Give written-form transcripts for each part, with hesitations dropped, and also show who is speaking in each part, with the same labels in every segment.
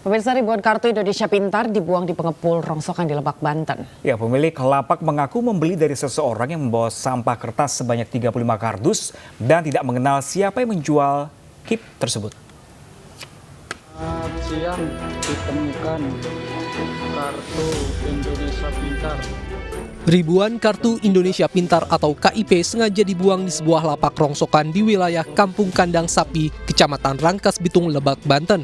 Speaker 1: Pemirsa, ribuan kartu Indonesia Pintar dibuang di pengepul rongsokan di Lebak, Banten.
Speaker 2: Ya, pemilik lapak mengaku membeli dari seseorang yang membawa sampah kertas sebanyak 35 kardus dan tidak mengenal siapa yang menjual kip tersebut.
Speaker 3: Siang ditemukan kartu Indonesia Pintar.
Speaker 4: Ribuan kartu Indonesia Pintar atau KIP sengaja dibuang di sebuah lapak rongsokan di wilayah Kampung Kandang Sapi, Kecamatan Rangkas Bitung, Lebak, Banten.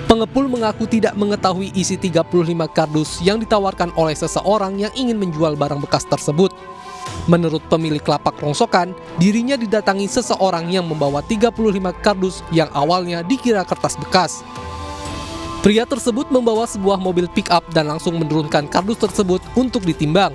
Speaker 4: Pengepul mengaku tidak mengetahui isi 35 kardus yang ditawarkan oleh seseorang yang ingin menjual barang bekas tersebut. Menurut pemilik lapak rongsokan, dirinya didatangi seseorang yang membawa 35 kardus yang awalnya dikira kertas bekas. Pria tersebut membawa sebuah mobil pick-up dan langsung menurunkan kardus tersebut untuk ditimbang.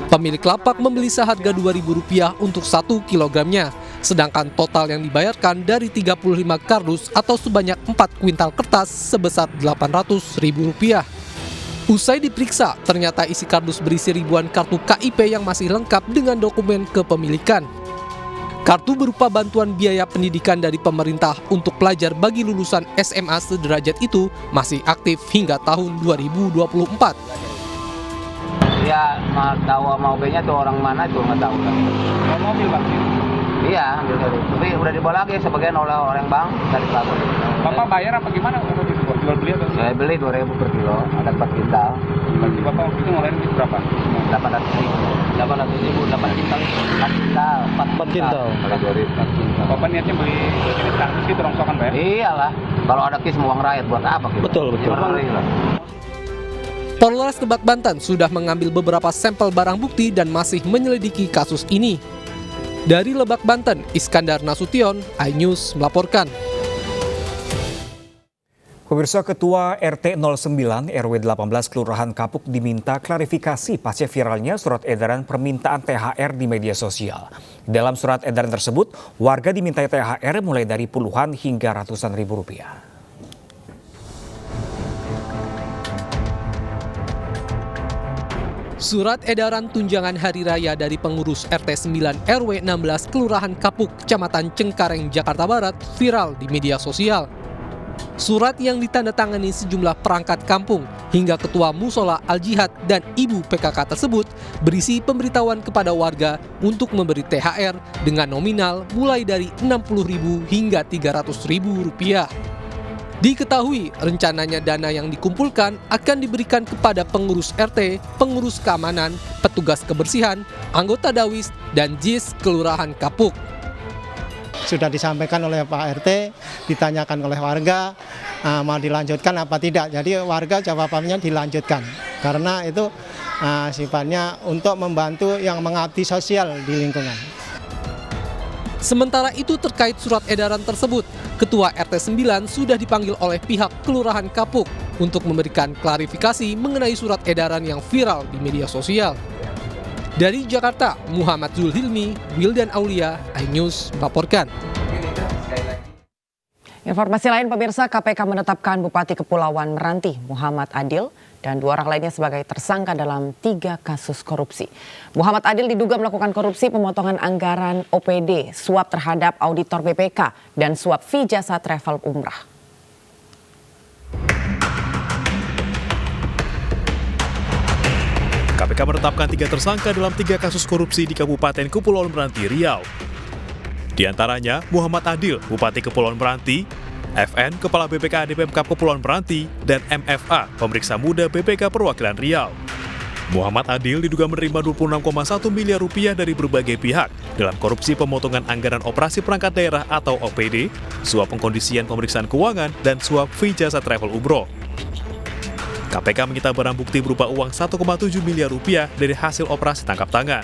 Speaker 4: Pemilik lapak membeli seharga Rp2.000 untuk 1 kilogramnya, sedangkan total yang dibayarkan dari 35 kardus atau sebanyak 4 kuintal kertas sebesar Rp800.000. Usai diperiksa, ternyata isi kardus berisi ribuan kartu KIP yang masih lengkap dengan dokumen kepemilikan. Kartu berupa bantuan biaya pendidikan dari pemerintah untuk pelajar bagi lulusan SMA sederajat itu masih aktif hingga tahun 2024.
Speaker 5: Ya, tahu mobilnya tuh orang mana tuh nggak tahu kan.
Speaker 3: Mobil Bang?
Speaker 5: Iya, ambil dari. Tapi udah dibawa lagi sebagian oleh orang bank dari pelaku.
Speaker 3: Bapak bayar apa gimana? Jual beli atau?
Speaker 5: Saya beli 2.000 per kilo, ada 4 kintal.
Speaker 3: Berarti Bapak waktu itu ngeluarin duit berapa?
Speaker 5: 800.000, 8 kintal, 4 kintal, 4 kintal. Kalau 4 kintal.
Speaker 3: Bapak niatnya beli ini kardus gitu rongsokan, Pak?
Speaker 5: Iyalah, kalau ada kis uang rakyat buat apa gitu?
Speaker 4: Betul. Polres Lebak, Banten sudah mengambil beberapa sampel barang bukti dan masih menyelidiki kasus ini. Dari Lebak, Banten, Iskandar Nasution, iNews melaporkan.
Speaker 2: Pemirsa, Ketua RT 09 RW 18 Kelurahan Kapuk diminta klarifikasi pasca viralnya surat edaran permintaan THR di media sosial. Dalam surat edaran tersebut, warga dimintai THR mulai dari puluhan hingga ratusan ribu rupiah.
Speaker 4: Surat edaran tunjangan hari raya dari pengurus RT 9 RW 16 Kelurahan Kapuk, Kecamatan Cengkareng, Jakarta Barat viral di media sosial. Surat yang ditandatangani sejumlah perangkat kampung hingga ketua Musola Al-Jihad dan ibu PKK tersebut berisi pemberitahuan kepada warga untuk memberi THR dengan nominal mulai dari Rp60.000 hingga Rp300.000. Diketahui rencananya dana yang dikumpulkan akan diberikan kepada pengurus RT, pengurus keamanan, petugas kebersihan, anggota Dawis, dan JIS Kelurahan Kapuk.
Speaker 6: Sudah disampaikan oleh Pak RT, ditanyakan oleh warga, mau dilanjutkan apa tidak. Jadi warga jawabannya dilanjutkan, karena itu sifatnya untuk membantu yang mengabdi sosial di lingkungan.
Speaker 4: Sementara itu terkait surat edaran tersebut, Ketua RT 9 sudah dipanggil oleh pihak Kelurahan Kapuk untuk memberikan klarifikasi mengenai surat edaran yang viral di media sosial. Dari Jakarta, Muhammad Zulhilmi, Wildan Aulia, iNews melaporkan.
Speaker 1: Informasi lain, pemirsa, KPK menetapkan Bupati Kepulauan Meranti Muhammad Adil dan 2 orang lainnya sebagai tersangka dalam 3 kasus korupsi. Muhammad Adil diduga melakukan korupsi pemotongan anggaran OPD, suap terhadap auditor BPK, dan suap fee jasa travel umrah.
Speaker 7: KPK menetapkan 3 tersangka dalam 3 kasus korupsi di Kabupaten Kepulauan Meranti, Riau. Di antaranya Muhammad Adil, Bupati Kepulauan Meranti, FN, Kepala BPK Pemkab Kepulauan Meranti, dan MFA, Pemeriksa Muda BPK Perwakilan Riau. Muhammad Adil diduga menerima Rp26,1 miliar dari berbagai pihak dalam korupsi pemotongan anggaran operasi perangkat daerah atau OPD, suap pengkondisian pemeriksaan keuangan, dan suap fee jasa travel umroh. KPK menyita barang bukti berupa uang Rp1,7 miliar dari hasil operasi tangkap tangan.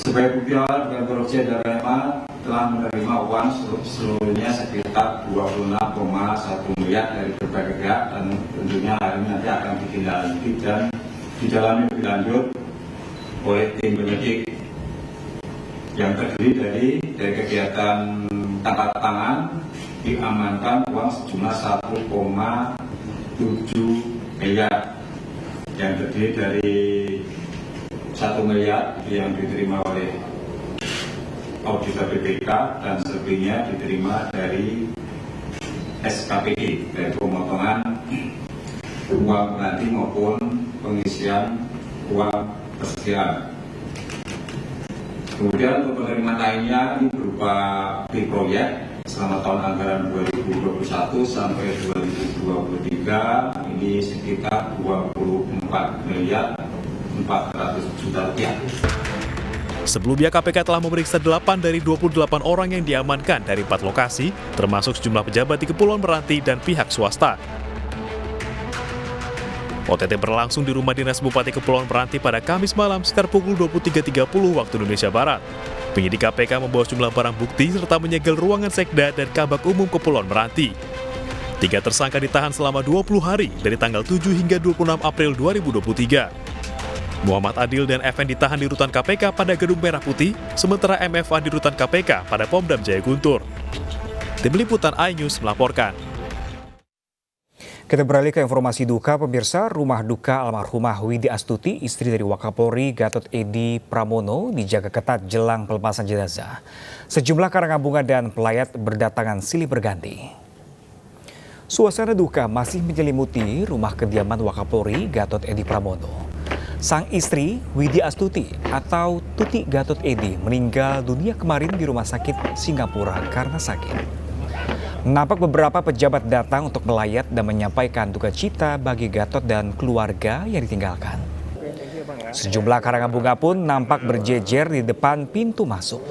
Speaker 8: Sebagai bukti awal dugaan korupsi adalah MA telah menerima uang seluruhnya sekitar 26,1 miliar dari berbagai pihak, dan tentunya hal ini nanti akan ditindaklanjuti dan didalami lebih lanjut oleh tim penyidik yang terdiri dari kegiatan tangkap tangan diamankan uang sejumlah 1,7 miliar yang terdiri dari 1 miliar yang diterima oleh auditor BPK dan selebihnya diterima dari SKPD, yaitu pemotongan uang ganti maupun pengisian uang persediaan. Kemudian untuk penerimaan lainnya ini berupa fee proyek selama tahun anggaran 2021 sampai 2023 ini sekitar 24 miliar 400 juta rupiah.
Speaker 7: Sebelumnya KPK telah memeriksa 8 dari 28 orang yang diamankan dari 4 lokasi, termasuk sejumlah pejabat di Kepulauan Meranti dan pihak swasta. OTT berlangsung di rumah dinas Bupati Kepulauan Meranti pada Kamis malam sekitar pukul 23.30 waktu Indonesia Barat. Penyidik KPK membawa sejumlah barang bukti serta menyegel ruangan sekda dan kabak umum Kepulauan Meranti. 3 tersangka ditahan selama 20 hari dari tanggal 7 hingga 26 April 2023. Muhammad Adil dan FN ditahan di rutan KPK pada Gedung Merah Putih, sementara MFA di rutan KPK pada Pomdam Jaya Guntur. Tim Liputan iNews melaporkan.
Speaker 2: Kita beralih ke informasi duka, pemirsa. Rumah duka almarhumah Widi Astuti, istri dari Wakapolri Gatot Edi Pramono, dijaga ketat jelang pelepasan jenazah. Sejumlah karangan bunga dan pelayat berdatangan silih berganti. Suasana duka masih menyelimuti rumah kediaman Wakapolri Gatot Edi Pramono. Sang istri, Widi Astuti atau Tuti Gatot Edi, meninggal dunia kemarin di rumah sakit Singapura karena sakit. Nampak beberapa pejabat datang untuk melayat dan menyampaikan duka cita bagi Gatot dan keluarga yang ditinggalkan. Sejumlah karangan bunga pun nampak berjejer di depan pintu masuk.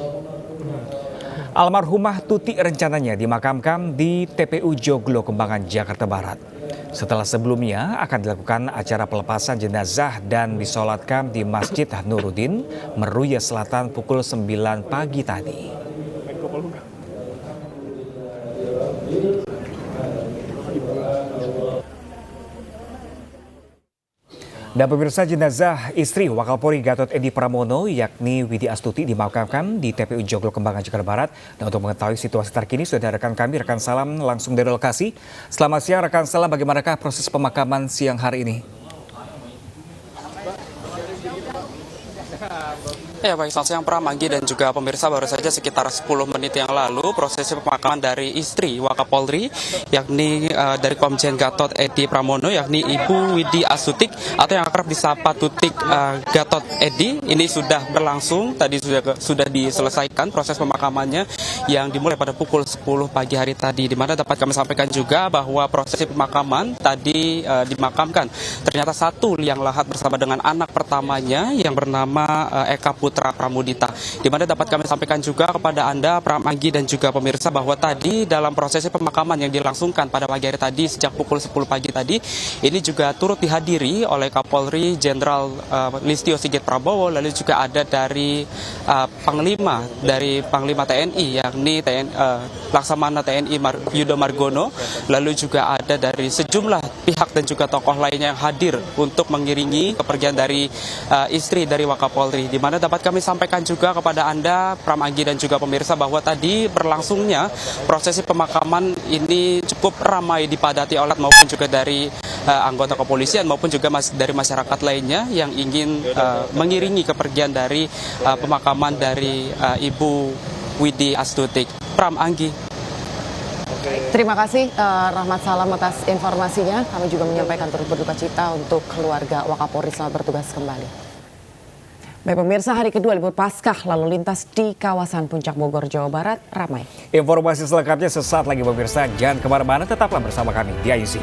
Speaker 2: Almarhumah Tuti rencananya dimakamkan di TPU Joglo Kembangan, Jakarta Barat. Setelah sebelumnya akan dilakukan acara pelepasan jenazah dan disolatkan di Masjid Nuruddin, Meruya Selatan pukul 9 pagi tadi. Dan pemirsa, jenazah istri Wakapolri Gatot Edi Pramono yakni Widi Astuti dimakamkan di TPU Joglo Kembangan, Jakarta Barat. Dan untuk mengetahui situasi terkini sudah ada rekan kami, rekan Salam langsung dari lokasi. Selamat siang rekan Salam, bagaimanakah proses pemakaman siang hari ini?
Speaker 9: Ya baik, selamat siang Pram, Anggi dan juga pemirsa. Baru saja sekitar 10 menit yang lalu prosesi pemakaman dari istri Wakapolri yakni dari Komjen Gatot Edi Pramono yakni Ibu Widi Astuti atau yang akrab disapa Tutik Gatot Edi ini sudah berlangsung. Tadi sudah diselesaikan proses pemakamannya yang dimulai pada pukul 10 pagi hari tadi, di mana dapat kami sampaikan juga bahwa prosesi pemakaman tadi dimakamkan ternyata satu liang lahat bersama dengan anak pertamanya yang bernama Eka Putra Pramudita, di mana dapat kami sampaikan juga kepada Anda, Pram, Anggi dan juga pemirsa, bahwa tadi dalam prosesi pemakaman yang dilangsungkan pada pagi hari tadi sejak pukul 10 pagi tadi ini juga turut dihadiri oleh Kapolri Jenderal Listio Sigit Prabowo, lalu juga ada dari Panglima TNI yakni Laksamana TNI Yudo Margono, lalu juga ada dari sejumlah pihak dan juga tokoh lainnya yang hadir untuk mengiringi kepergian dari istri dari Wakapolri, di mana dapat kami sampaikan juga kepada Anda, Pram, Anggi dan juga pemirsa, bahwa tadi berlangsungnya prosesi pemakaman ini cukup ramai dipadati oleh maupun juga dari anggota kepolisian maupun juga dari masyarakat lainnya yang ingin mengiringi kepergian dari pemakaman dari Ibu Widi Astuti. Pram, Anggi.
Speaker 1: Terima kasih Rahmat Salam atas informasinya. Kami juga menyampaikan turut berduka cita untuk keluarga Wakapolri. Selamat bertugas kembali. Baik pemirsa, hari kedua libur Paskah lalu lintas di kawasan Puncak Bogor, Jawa Barat ramai.
Speaker 2: Informasi selengkapnya sesaat lagi pemirsa. Jangan kemana-mana, tetaplah bersama kami di IUC.